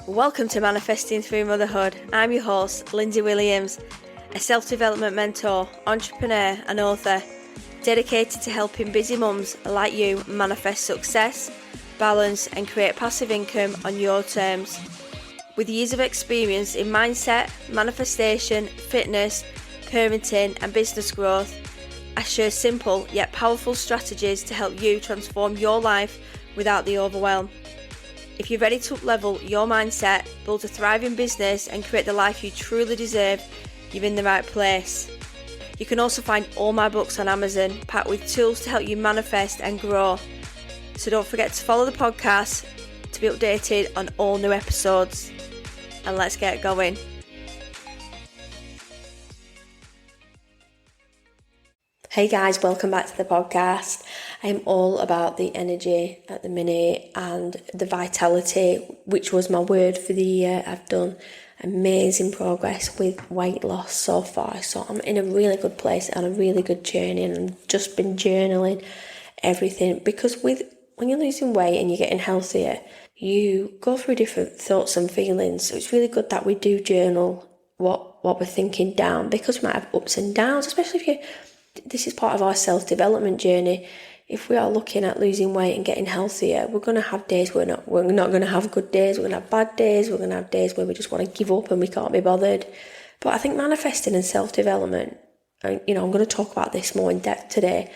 Welcome to Manifesting Through Motherhood. I'm your host, Lindsay Williams, a self-development mentor, entrepreneur and author, dedicated to helping busy mums like you manifest success, balance and create passive income on your terms. With years of experience in mindset, manifestation, fitness, parenting and business growth, I share simple yet powerful strategies to help you transform your life without the overwhelm. If you're ready to up-level your mindset, build a thriving business and create the life you truly deserve, you're in the right place. You can also find all my books on Amazon, packed with tools to help you manifest and grow. So don't forget to follow the podcast to be updated on all new episodes. And let's get going. Hey guys, welcome back to the podcast. I'm all about the energy at the minute and the vitality, which was my word for the year. I've done amazing progress with weight loss so far. So I'm in a really good place and a really good journey, and I've just been journaling everything, because when you're losing weight and you're getting healthier, you go through different thoughts and feelings. So it's really good that we do journal what we're thinking down, because we might have ups and downs, especially if this is part of our self-development journey. If we are looking at losing weight and getting healthier, we're going to have days we're not going to have good days, we're going to have bad days, we're going to have days where we just want to give up and we can't be bothered. But I think manifesting and self-development, and I'm going to talk about this more in depth today,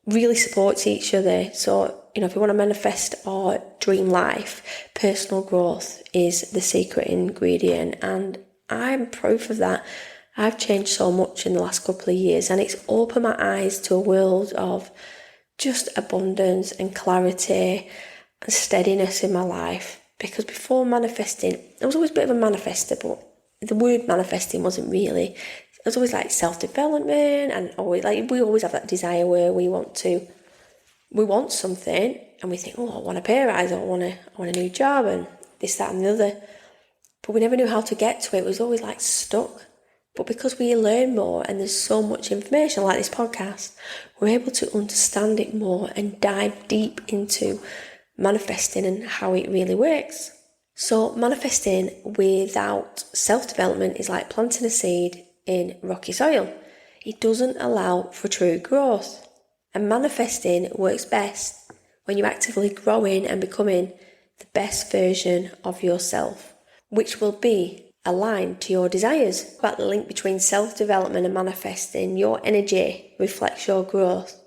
really supports each other. So, if you want to manifest our dream life, personal growth is the secret ingredient, and I'm proof of that. I've changed so much in the last couple of years, and it's opened my eyes to a world of just abundance and clarity and steadiness in my life. Because before manifesting, I was always a bit of a manifester, but the word manifesting wasn't really. It was always like self-development, and we always have that desire where we want something and we think, I want a pay rise, or I want a new job, and this, that and the other. But we never knew how to get to it. It was always like stuck. But because we learn more and there's so much information like this podcast, we're able to understand it more and dive deep into manifesting and how it really works. So manifesting without self-development is like planting a seed in rocky soil. It doesn't allow for true growth. And manifesting works best when you're actively growing and becoming the best version of yourself, which will be aligned to your desires. About the link between self-development and manifesting, your energy reflects your growth.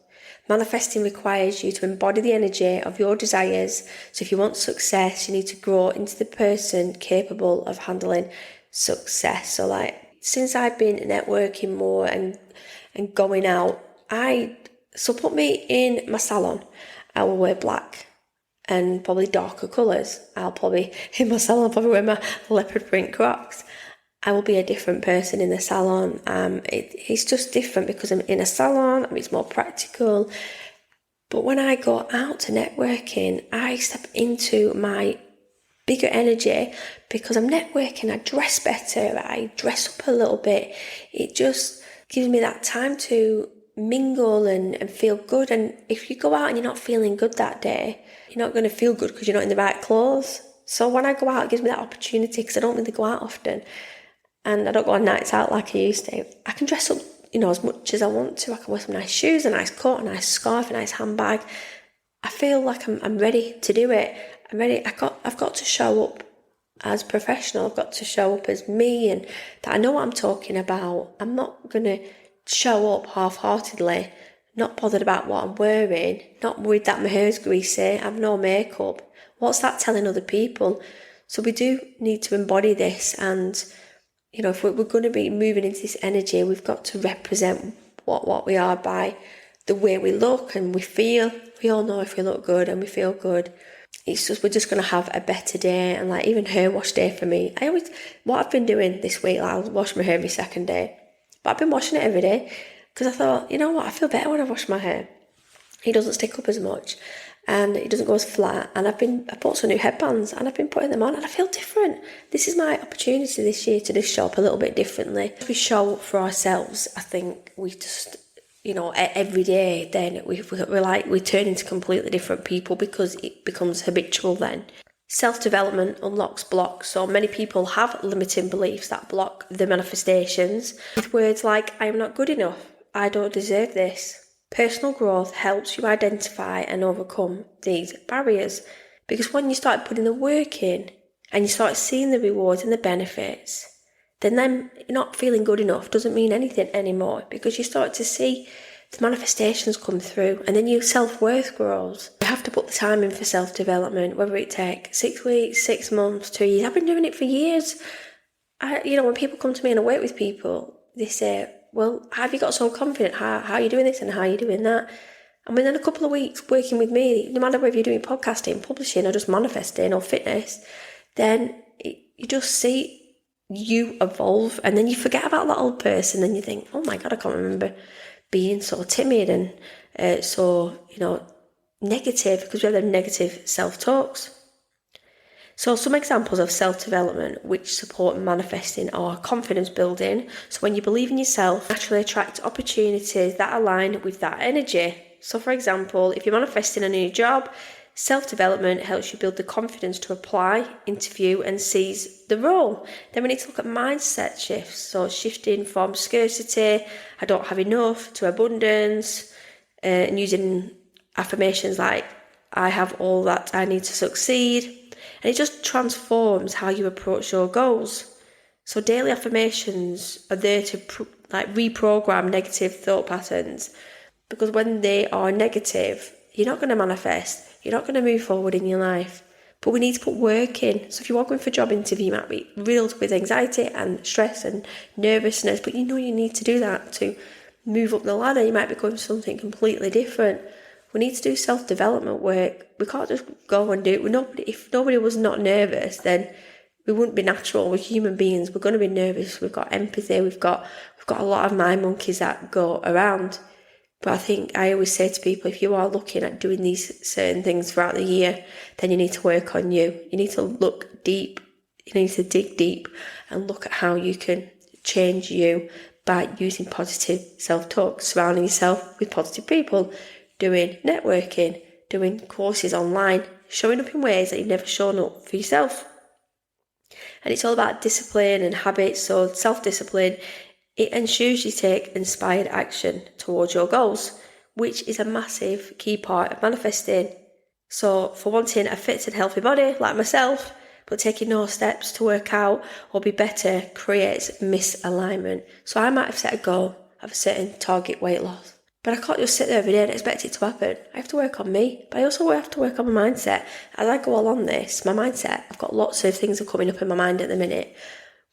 Manifesting requires you to embody the energy of your desires. So if you want success, you need to grow into the person capable of handling success. So since I've been networking more and going out, put me in my salon, I will wear black and probably darker colours. In my salon, I'll probably wear my leopard print Crocs. I will be a different person in the salon. It's just different because I'm in a salon, it's more practical. But when I go out to networking, I step into my bigger energy because I'm networking. I dress better, I dress up a little bit. It just gives me that time to mingle and feel good. And if you go out and you're not feeling good that day, you're not going to feel good because you're not in the right clothes. So when I go out, it gives me that opportunity, because I don't really go out often and I don't go on nights out like I used to. I can dress up, as much as I want to. I can wear some nice shoes, a nice coat, a nice scarf, a nice handbag. I feel like I'm ready to do it. I'm ready. I've got to show up as professional. I've got to show up as me, and that I know what I'm talking about. I'm not going to show up half-heartedly, not bothered about what I'm wearing, not worried that my hair's greasy, I have no makeup. What's that telling other people? So we do need to embody this, and if we're going to be moving into this energy, we've got to represent what we are by the way we look and we feel. We all know if we look good and we feel good, we're just going to have a better day. And even hair wash day for me, what I've been doing this week, I'll wash my hair every second day, but I've been washing it every day because I thought, I feel better when I wash my hair. It doesn't stick up as much and it doesn't go as flat. And I bought some new headbands and I've been putting them on and I feel different. This is my opportunity this year to just show up a little bit differently. If we show up for ourselves, I think we just, every day, then we turn into completely different people, because it becomes habitual then. Self-development unlocks blocks. So many people have limiting beliefs that block the manifestations with words like, I am not good enough, I don't deserve this. Personal growth helps you identify and overcome these barriers, because when you start putting the work in and you start seeing the rewards and the benefits, then not feeling good enough doesn't mean anything anymore, because you start to see the manifestations come through, and then your self-worth grows. You have to put the time in for self-development, whether it takes 6 weeks, 6 months, 2 years. I've been doing it for years. When people come to me and I work with people, they say, well, have you got so confident? How are you doing this and how are you doing that? And within a couple of weeks working with me, no matter whether you're doing podcasting, publishing, or just manifesting or fitness, then you just see you evolve, and then you forget about that old person, and you think, oh my God, I can't remember being so timid and so negative, because we have them negative self-talks. So some examples of self-development which support manifesting are confidence building. So when you believe in yourself, naturally attract opportunities that align with that energy. So for example, if you're manifesting a new job, self-development helps you build the confidence to apply, interview and seize the role. Then we need to look at mindset shifts. So shifting from scarcity, I don't have enough, to abundance, and using affirmations like, I have all that I need to succeed. And it just transforms how you approach your goals. So daily affirmations are there to reprogram negative thought patterns, because when they are negative, you're not going to manifest. You're not going to move forward in your life. But we need to put work in. So if you're going for a job interview, you might be riddled with anxiety and stress and nervousness, but you need to do that to move up the ladder. You might be going for something completely different. We need to do self-development work. We can't just go and do it. If nobody was not nervous, then we wouldn't be natural. We're human beings. We're going to be nervous. We've got empathy. We've got a lot of mind monkeys that go around. But I think I always say to people, if you are looking at doing these certain things throughout the year, then you need to work on you. You need to look deep. You need to dig deep and look at how you can change you by using positive self-talk, surrounding yourself with positive people, doing networking, doing courses online, showing up in ways that you've never shown up for yourself. And it's all about discipline and habits. So self-discipline, it ensures you take inspired action towards your goals, which is a massive key part of manifesting. So for wanting a fit and healthy body like myself, but taking no steps to work out or be better creates misalignment. So I might have set a goal of a certain target weight loss, but I can't just sit there every day and expect it to happen. I have to work on me, but I also have to work on my mindset. As I go along this, my mindset, I've got lots of things are coming up in my mind at the minute,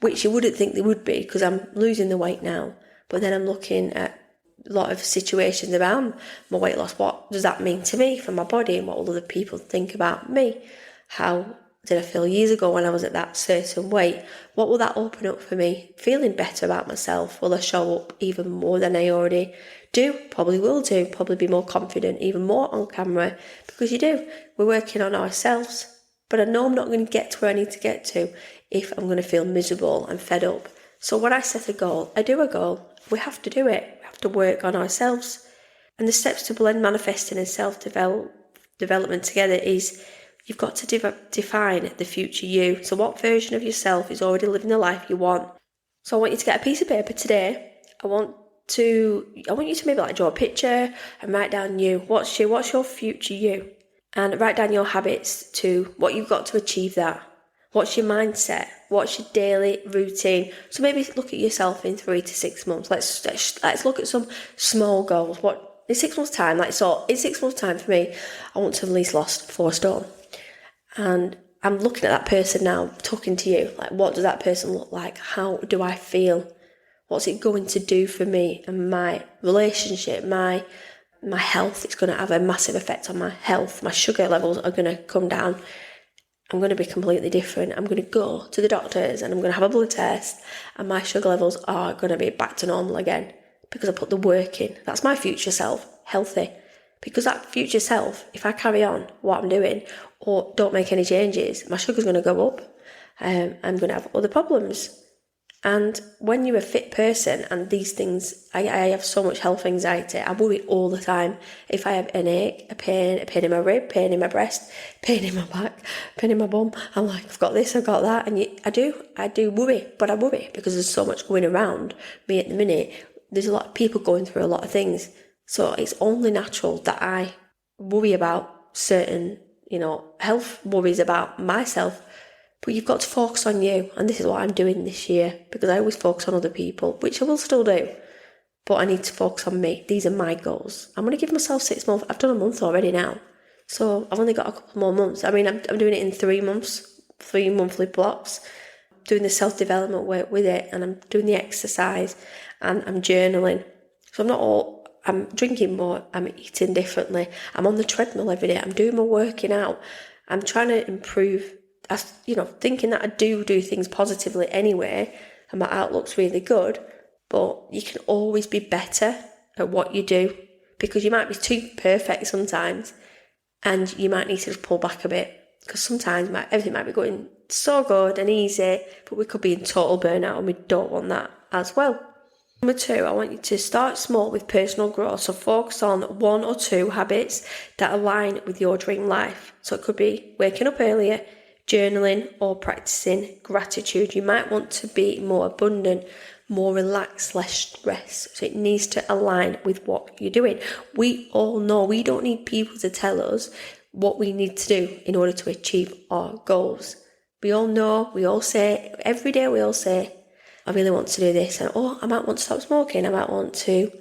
which you wouldn't think they would be, because I'm losing the weight now. But then I'm looking at a lot of situations around my weight loss. What does that mean to me, for my body, and what will other people think about me? How did I feel years ago when I was at that certain weight? What will that open up for me? Feeling better about myself? Will I show up even more than I already do? Probably will do. Probably be more confident, even more on camera, because you do. We're working on ourselves. But I know I'm not going to get to where I need to get to if I'm going to feel miserable and fed up. So when I set a goal, I do a goal. We have to do it. We have to work on ourselves. And the steps to blend manifesting and self-development together is you've got to define the future you. So what version of yourself is already living the life you want? So I want you to get a piece of paper today. I want you to maybe draw a picture and write down you. What's your future you? And write down your habits to what you've got to achieve that. What's your mindset? What's your daily routine? So maybe look at yourself in 3 to 6 months. Let's look at some small goals. What in 6 months' time? In 6 months' time for me, I want to have at least lost 4 stone. And I'm looking at that person now, talking to you. What does that person look like? How do I feel? What's it going to do for me and my relationship, my health? It's going to have a massive effect on my health. My sugar levels are going to come down. I'm going to be completely different. I'm going to go to the doctors and I'm going to have a blood test, and my sugar levels are going to be back to normal again, because I put the work in. That's my future self, healthy. Because that future self, if I carry on what I'm doing or don't make any changes, my sugar's going to go up. I'm going to have other problems. And when you're a fit person and these things, I have so much health anxiety. I worry all the time. If I have an ache, a pain in my rib, pain in my breast, pain in my back, pain in my bum, I'm like, I've got this, I've got that. And I do worry, but I worry because there's so much going around me at the minute. There's a lot of people going through a lot of things. So it's only natural that I worry about certain, health worries about myself. But you've got to focus on you, and this is what I'm doing this year, because I always focus on other people, which I will still do, but I need to focus on me. These are my goals. I'm going to give myself 6 months. I've done a month already now, so I've only got a couple more months. I mean, I'm doing it in 3 months, 3 monthly blocks, doing the self-development work with it, and I'm doing the exercise, and I'm journaling. So I'm drinking more, I'm eating differently, I'm on the treadmill every day, I'm doing my working out, I'm trying to improve, thinking that I do things positively anyway, and my outlook's really good, but you can always be better at what you do, because you might be too perfect sometimes, and you might need to just pull back a bit, because sometimes everything might be going so good and easy, but we could be in total burnout, and we don't want that as well. Number 2, I want you to start small with personal growth. So focus on 1 or 2 habits that align with your dream life. So it could be waking up earlier, journaling, or practicing gratitude. You might want to be more abundant, more relaxed, less stress. So it needs to align with what you're doing. We all know we don't need people to tell us what we need to do in order to achieve our goals. We all know, we all say, every day we all say, I really want to do this, and I might want to stop smoking, I might want to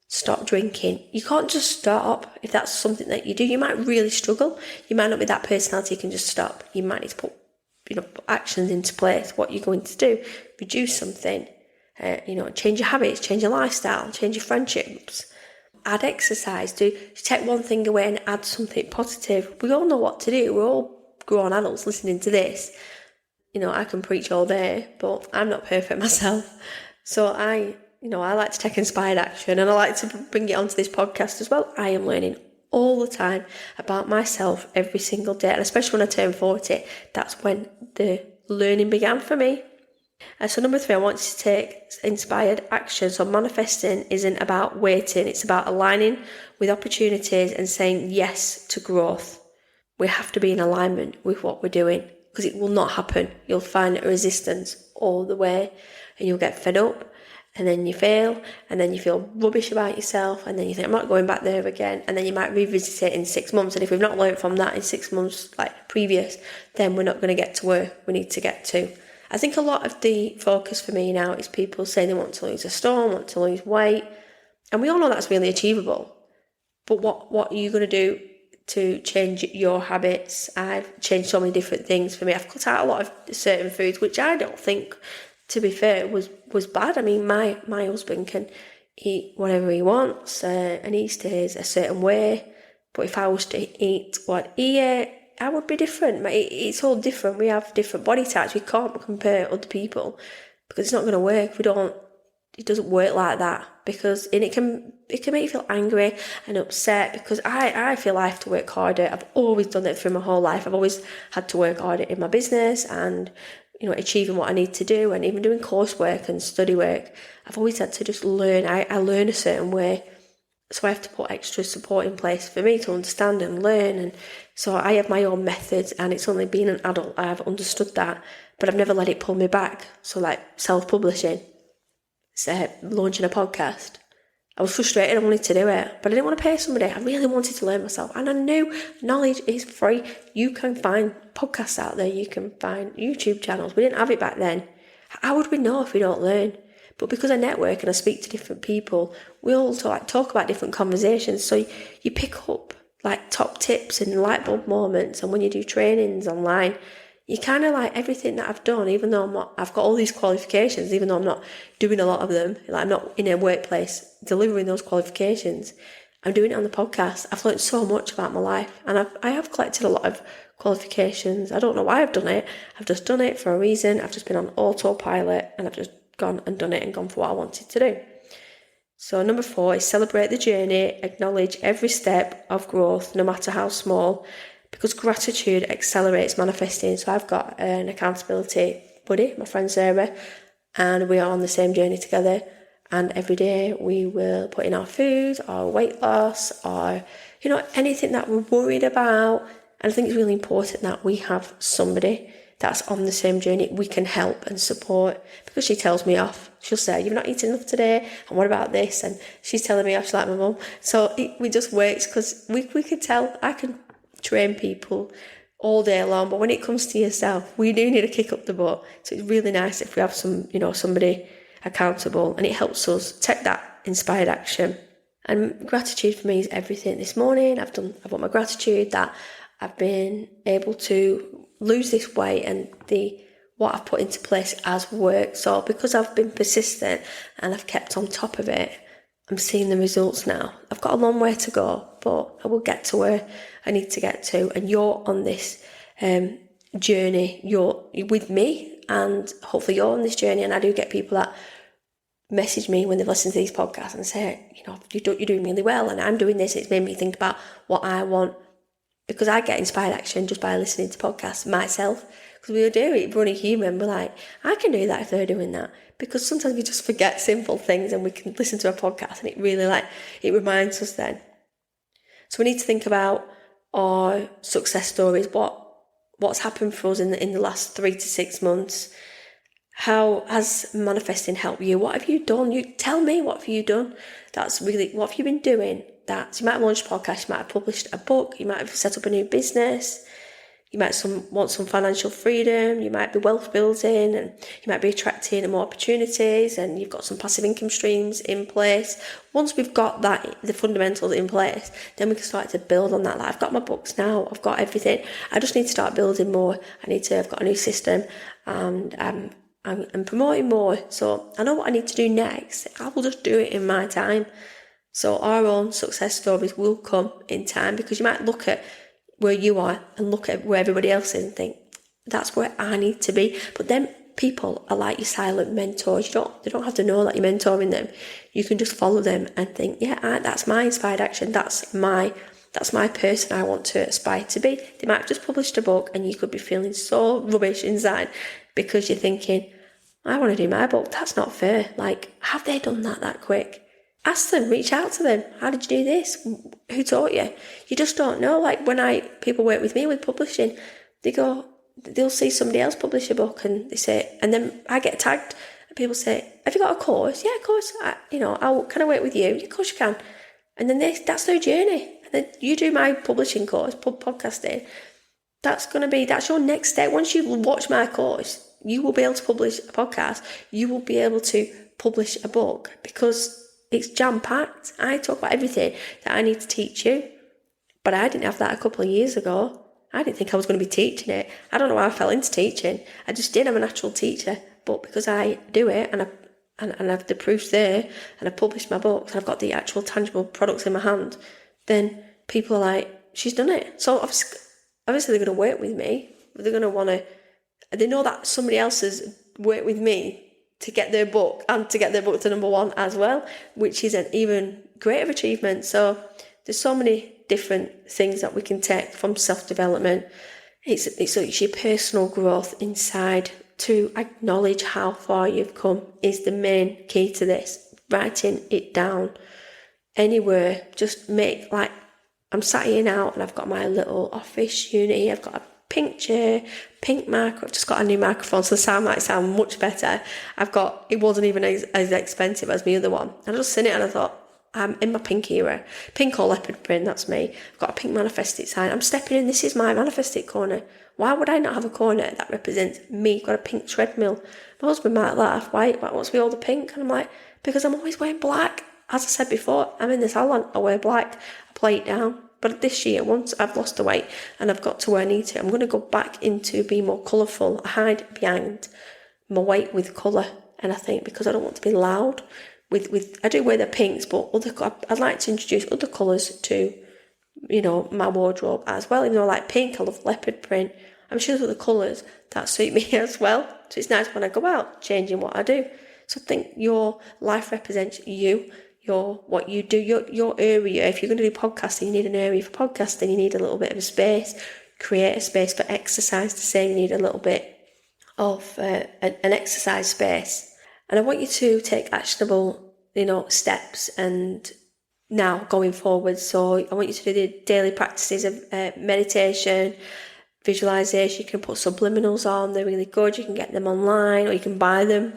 stop drinking. You can't just stop if that's something that you do. You might really struggle. You might not be that personality you can just stop. You might need to put actions into place, what you're going to do, reduce something, change your habits, change your lifestyle, change your friendships, add exercise, take one thing away and add something positive. We all know what to do. We're all grown adults listening to this. I can preach all day, but I'm not perfect myself. So I like to take inspired action, and I like to bring it onto this podcast as well. I am learning all the time about myself every single day, and especially when I turn 40, that's when the learning began for me. So number 3, I want you to take inspired action. So manifesting isn't about waiting, it's about aligning with opportunities and saying yes to growth. We have to be in alignment with what we're doing, because it will not happen. You'll find resistance all the way, and you'll get fed up, and then you fail, and then you feel rubbish about yourself, and then you think, I'm not going back there again, and then you might revisit it in 6 months, and if we've not learned from that in 6 months like previous, then we're not going to get to where we need to get to. I think a lot of the focus for me now is people saying they want to lose a stone, want to lose weight, and we all know that's really achievable, but what are you going to do to change your habits? I've changed so many different things for me. I've cut out a lot of certain foods, which I don't think, to be fair, was bad. I mean, my husband can eat whatever he wants, and he stays a certain way. But if I was to eat what he ate, I would be different. It's all different. We have different body types. We can't compare other people, because it's not going to work. It doesn't work like that, because it can make you feel angry and upset, because I feel I have to work harder. I've always done it through my whole life. I've always had to work harder in my business and achieving what I need to do, and even doing coursework and study work. I've always had to just learn. I learn a certain way, so I have to put extra support in place for me to understand and learn. And so I have my own methods, and it's only being an adult I've understood that, but I've never let it pull me back. So like self-publishing, launching a podcast, I was frustrated. I wanted to do it, but I didn't want to pay somebody. I really wanted to learn myself, and I knew knowledge is free. You can find podcasts out there, you can find YouTube channels. We didn't have it back then. How would we know if we don't learn? But because I network and I speak to different people, we all talk about different conversations, so you pick up like top tips and light bulb moments. And when you do trainings online, you kind of like everything that I've done, even though I've got all these qualifications, even though I'm not doing a lot of them, like I'm not in a workplace delivering those qualifications, I'm doing it on the podcast. I've learned so much about my life, and I have collected a lot of qualifications. I don't know why I've done it. I've just done it for a reason. I've just been on autopilot, and I've just gone and done it and gone for what I wanted to do. So number 4 is celebrate the journey, acknowledge every step of growth, no matter how small, because gratitude accelerates manifesting. So I've got an accountability buddy, my friend Sarah, and we are on the same journey together. And every day we will put in our food, our weight loss, or, anything that we're worried about. And I think it's really important that we have somebody that's on the same journey we can help and support, because she tells me off. She'll say, "You've not eaten enough today, and what about this?" And she's telling me off, she's like my mum. So we just works, because we can tell. I can train people all day long, but when it comes to yourself, we do need to kick up the butt. So it's really nice if we have somebody accountable, and it helps us take that inspired action. And gratitude for me is everything. This morning I've got my gratitude that I've been able to lose this weight, and what I've put into place has worked. So because I've been persistent and I've kept on top of it, I'm seeing the results now. I've got a long way to go, but I will get to where I need to get to. And you're on this journey. You're with me, and hopefully you're on this journey. And I do get people that message me when they've listened to these podcasts and say, you're doing really well, and I'm doing this. It's made me think about what I want, because I get inspired action just by listening to podcasts myself. Because we do it, we're only human. We're like, I can do that if they're doing that. Because sometimes we just forget simple things, and we can listen to a podcast and it really it reminds us then. So we need to think about our success stories. What's happened for us in the last 3 to 6 months? How has manifesting helped you? What have you done? You tell me, what have you done? What have you been doing? You might have launched a podcast, you might have published a book, you might have set up a new business, you might want some financial freedom, you might be wealth building, and you might be attracting more opportunities, and you've got some passive income streams in place. Once we've got the fundamentals in place, then we can start to build on that. I've got my books now, I've got everything. I just need to start building more. I've got a new system, and I'm promoting more. So I know what I need to do next. I will just do it in my time. So our own success stories will come in time, because you might look at where you are and look at where everybody else is and think, that's where I need to be. But then people are like your silent mentors. They don't have to know that you're mentoring them. You can just follow them and think, that's my inspired action. That's my person I want to aspire to be. They might have just published a book, and you could be feeling so rubbish inside because you're thinking, I want to do my book. That's not fair. Have they done that quick? Ask them, reach out to them. How did you do this? Who taught you? You just don't know. When people work with me with publishing, they'll see somebody else publish a book, and they say, and then I get tagged, and people say, have you got a course? Yeah, of course. Can I work with you? Yeah, of course you can. And then that's their journey. And then you do my publishing course, podcasting. That's your next step. Once you watch my course, you will be able to publish a podcast. You will be able to publish a book, because it's jam-packed. I talk about everything that I need to teach you. But I didn't have that a couple of years ago. I didn't think I was going to be teaching it. I don't know how I fell into teaching. I just did. I'm a natural teacher. But because I do it, and I've the proofs there, and I've published my books, and I've got the actual tangible products in my hand, then people are like, she's done it. So obviously they're going to work with me. They're going to want to... They know that somebody else has worked with me to get their book, and to get their book to number 1 as well, which is an even greater achievement. So there's so many different things that we can take from self-development. It's your personal growth inside. To acknowledge how far you've come is the main key to this. Writing it down anywhere. Just I'm sat here now, and I've got my little office unit here. I've got a pink chair, pink mic. I've just got a new microphone, so the sound might sound much better. It wasn't even as expensive as my other one. And I just seen it, and I thought, I'm in my pink era. Pink or leopard print, that's me. I've got a pink Manifest It sign. I'm stepping in, this is my Manifest It corner. Why would I not have a corner that represents me? I've got a pink treadmill. My husband might laugh, why? What's with all the pink? And I'm like, because I'm always wearing black. As I said before, I'm in the salon, I wear black, I play it down. But this year, once I've lost the weight and I've got to where I need to, I'm going to go back into being more colourful. I hide behind my weight with colour. And I think because I don't want to be loud, I do wear the pinks, but I'd like to introduce other colours to, my wardrobe as well. Even though I like pink, I love leopard print. I'm sure there's other colours that suit me as well. So it's nice when I go out, changing what I do. So I think your life represents you. What you do, your area. If you're going to do podcasting, you need an area for podcasting. You need a little bit of a space. Create a space for exercise. The same, you need a little bit of an exercise space. And I want you to take actionable, steps and now going forward. So I want you to do the daily practices of meditation, visualization. You can put subliminals on, they're really good. You can get them online or you can buy them.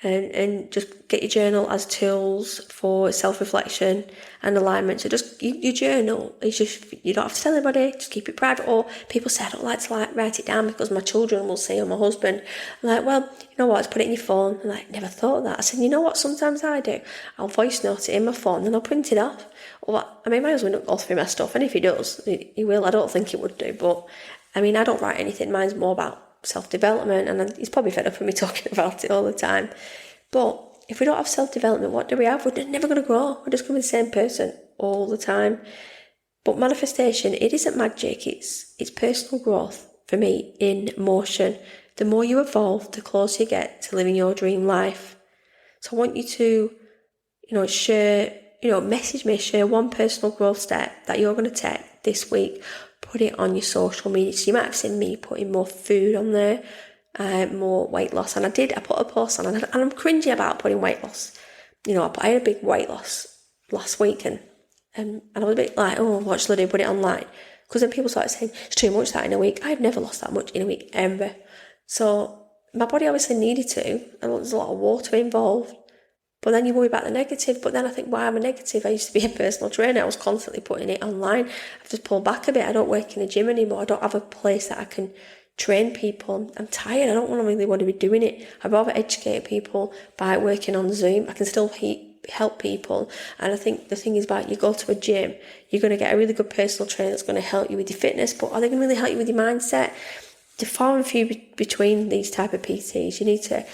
And just get your journal as tools for self-reflection and alignment. So just your journal is just, you don't have to tell anybody, just keep it private. Or people say, I don't like to write it down because my children will say, or my husband. I'm like, well, you know what, just put it in your phone. I'm like, never thought of that. I said, you know what, sometimes I do. I'll voice note it in my phone and I'll print it off. Or, my husband don't go through my stuff, and if he does, he will. I don't think he would do, but I don't write anything. Mine's more about self-development, and he's probably fed up with me talking about it all the time. But if we don't have self-development, what do we have? We're never going to grow. We're just going to be the same person all the time. But manifestation, it isn't magic. It's personal growth for me in motion. The more you evolve, the closer you get to living your dream life. So I want you to, share, message me, share one personal growth step that you're going to take this week. Put it on your social media. So you might have seen me putting more food on there, more weight loss. And I put a post on, and I'm cringy about putting weight loss. I had a big weight loss last week, and I was a bit like, oh, what should I do? Put it online. Because then people started saying, it's too much that in a week. I've never lost that much in a week, ever. So my body obviously needed to, and there's a lot of water involved. But then you worry about the negative. But then I think, why am I negative? I used to be a personal trainer. I was constantly putting it online. I've just pulled back a bit. I don't work in the gym anymore. I don't have a place that I can train people. I'm tired. I don't really want to be doing it. I'd rather educate people by working on Zoom. I can still help people. And I think the thing is about, you go to a gym, you're going to get a really good personal trainer that's going to help you with your fitness. But are they going to really help you with your mindset? They're far and few between these type of PTs. You need to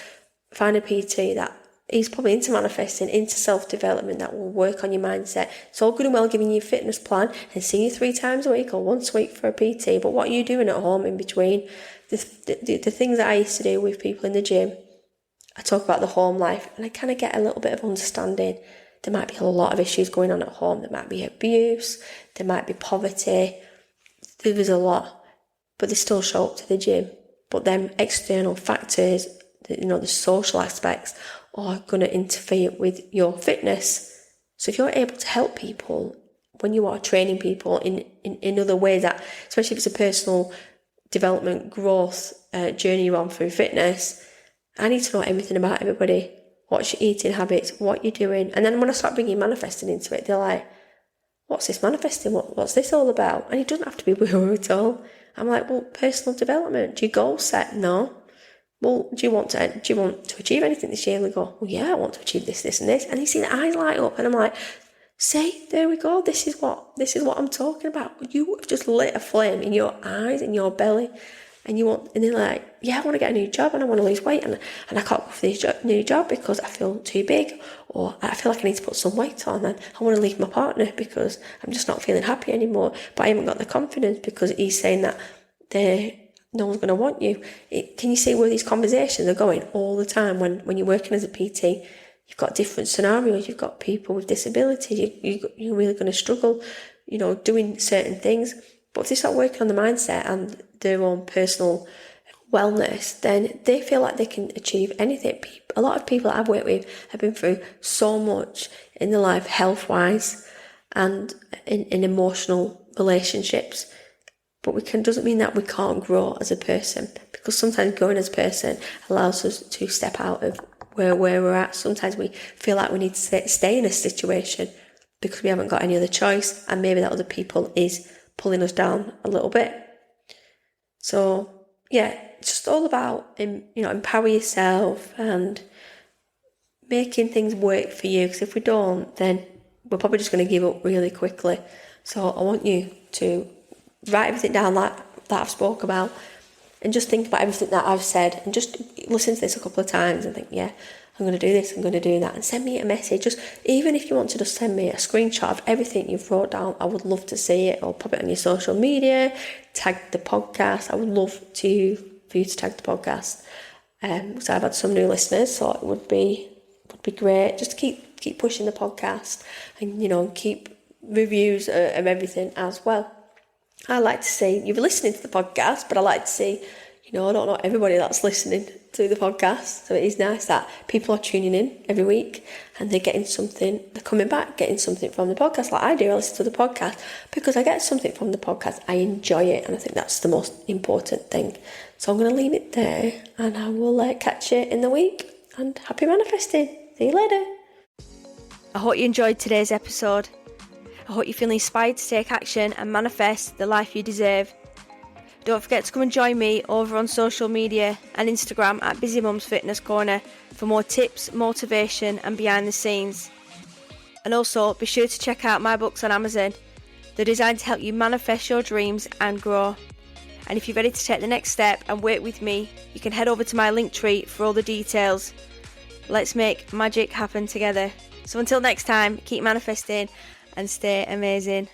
find a PT that is probably into manifesting, into self-development, that will work on your mindset. It's all good and well giving you a fitness plan and seeing you 3 times a week or once a week for a PT, but what are you doing at home in between? The things that I used to do with people in the gym, I talk about the home life, and I kind of get a little bit of understanding. There might be a lot of issues going on at home. There might be abuse, there might be poverty, there's a lot, but they still show up to the gym. But them external factors, the social aspects, are going to interfere with your fitness. So if you're able to help people when you are training people in other ways, that, especially if it's a personal development growth journey you're on through fitness, I need to know everything about everybody. What's your eating habits, what you're doing. And then when I start bringing manifesting into it, they're like, what's this manifesting? What's this all about? And it doesn't have to be woo-woo at all. I'm like, well, personal development. Do you goal set? No. Well, do you want to achieve anything this year? And we go, well, yeah, I want to achieve this, this, and this. And you see the eyes light up, and I'm like, see, there we go. This is what I'm talking about. You have just lit a flame in your eyes, in your belly, and they're like, yeah, I want to get a new job, and I want to lose weight, and I can't go for this new job because I feel too big, or I feel like I need to put some weight on, and I want to leave my partner because I'm just not feeling happy anymore. But I haven't got the confidence because he's saying that no one's going to want you. Can you see where these conversations are going all the time when you're working as a PT? You've got different scenarios. You've got people with disabilities. You're really going to struggle, doing certain things. But if they start working on the mindset and their own personal wellness, then they feel like they can achieve anything. A lot of people that I've worked with have been through so much in their life, health-wise and in emotional relationships. But doesn't mean that we can't grow as a person, because sometimes growing as a person allows us to step out of where we're at. Sometimes we feel like we need to stay in a situation because we haven't got any other choice, and maybe that other people is pulling us down a little bit. So yeah, it's just all about empower yourself and making things work for you, because if we don't, then we're probably just going to give up really quickly. So I want you to write everything down that I've spoke about, and just think about everything that I've said, and just listen to this a couple of times and think, yeah, I'm going to do this, I'm going to do that, and send me a message. Just even if you want to just send me a screenshot of everything you've wrote down, I would love to see it, or pop it on your social media, tag the podcast. I would love for you to tag the podcast. So I've had some new listeners, so it would be great just to keep pushing the podcast, and keep reviews of everything as well. I like to see, you're listening to the podcast, but I like to see, I don't know everybody that's listening to the podcast, so it is nice that people are tuning in every week and they're getting something, they're coming back, getting something from the podcast. Like I do, I listen to the podcast because I get something from the podcast. I enjoy it, and I think that's the most important thing. So I'm going to leave it there, and I will catch you in the week, and happy manifesting. See you later. I hope you enjoyed today's episode. I hope you feel inspired to take action and manifest the life you deserve. Don't forget to come and join me over on social media and Instagram at Busy Mums Fitness Corner for more tips, motivation and behind the scenes. And also be sure to check out my books on Amazon. They're designed to help you manifest your dreams and grow. And if you're ready to take the next step and work with me, you can head over to my Linktree for all the details. Let's make magic happen together. So until next time, keep manifesting and stay amazing.